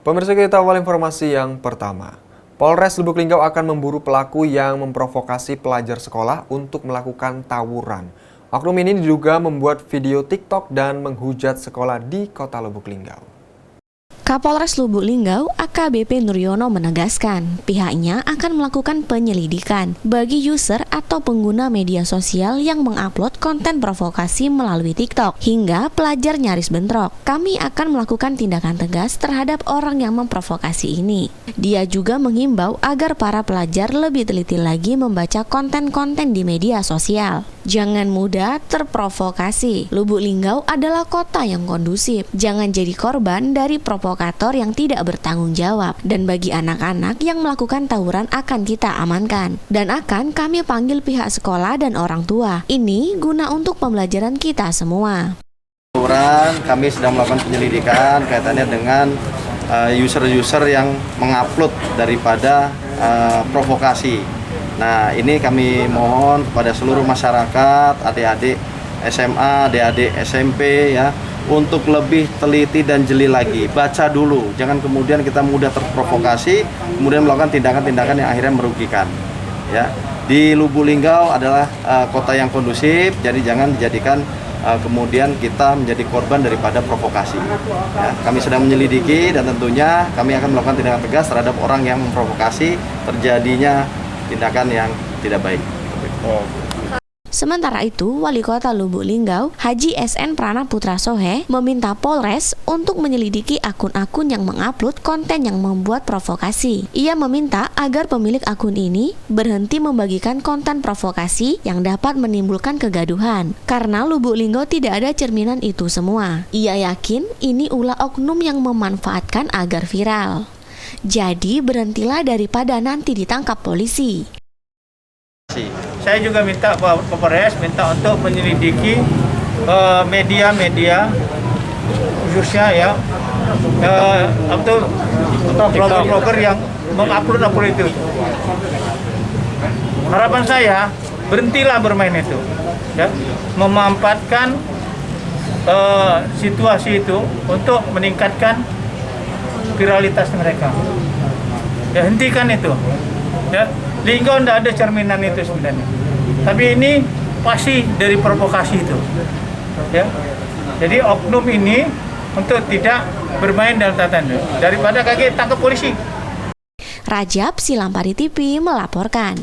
Pemirsa, kita awal informasi yang pertama. Polres Lubuk Linggau akan memburu pelaku yang memprovokasi pelajar sekolah untuk melakukan tawuran. Oknum ini diduga membuat video TikTok dan menghujat sekolah di Kota Lubuk Linggau. Kapolres Lubuk Linggau AKBP Nuryono menegaskan pihaknya akan melakukan penyelidikan bagi user atau pengguna media sosial yang mengupload konten provokasi melalui TikTok hingga pelajar nyaris bentrok. Kami akan melakukan tindakan tegas terhadap orang yang memprovokasi ini. Dia juga menghimbau agar para pelajar lebih teliti lagi membaca konten-konten di media sosial. Jangan mudah terprovokasi. Lubuk Linggau adalah kota yang kondusif. Jangan jadi korban dari provokator yang tidak bertanggung jawab. Dan bagi anak-anak yang melakukan tawuran akan kita amankan. Dan akan kami panggil pihak sekolah dan orang tua. Ini guna untuk pembelajaran kita semua. Kami sedang melakukan penyelidikan kaitannya dengan user-user yang mengupload daripada provokasi. Nah, ini kami mohon kepada seluruh masyarakat, adik-adik SMA, adik-adik SMP ya, untuk lebih teliti dan jeli lagi. Baca dulu, jangan kemudian kita mudah terprovokasi, kemudian melakukan tindakan-tindakan yang akhirnya merugikan. Ya, di Lubuk Linggau adalah kota yang kondusif, jadi jangan dijadikan kemudian kita menjadi korban daripada provokasi. Ya, kami sedang menyelidiki dan tentunya kami akan melakukan tindakan tegas terhadap orang yang memprovokasi terjadinya tindakan yang tidak baik. Sementara itu, Wali Kota Lubuk Linggau, Haji SN Pranaputra Sohe, meminta Polres untuk menyelidiki akun-akun yang mengupload konten yang membuat provokasi. Ia meminta agar pemilik akun ini berhenti membagikan konten provokasi yang dapat menimbulkan kegaduhan, karena Lubuk Linggau tidak ada cerminan itu semua. Ia yakin ini ulah oknum yang memanfaatkan agar viral. Jadi berhentilah daripada nanti ditangkap polisi. Saya juga minta Pak Polres untuk menyelidiki media-media khususnya ya atau blogger-blogger yang mengupload itu. Harapan saya berhentilah bermain itu, ya, memanfaatkan situasi itu untuk meningkatkan viralitas mereka. Ya, hentikan itu. Ya, Linggau tidak ada cerminan itu sebenarnya. Tapi ini pasti dari provokasi itu. Ya. Jadi oknum ini untuk tidak bermain dalam tatanan daripada kaget tangkap polisi. Rajab Silampari TV melaporkan.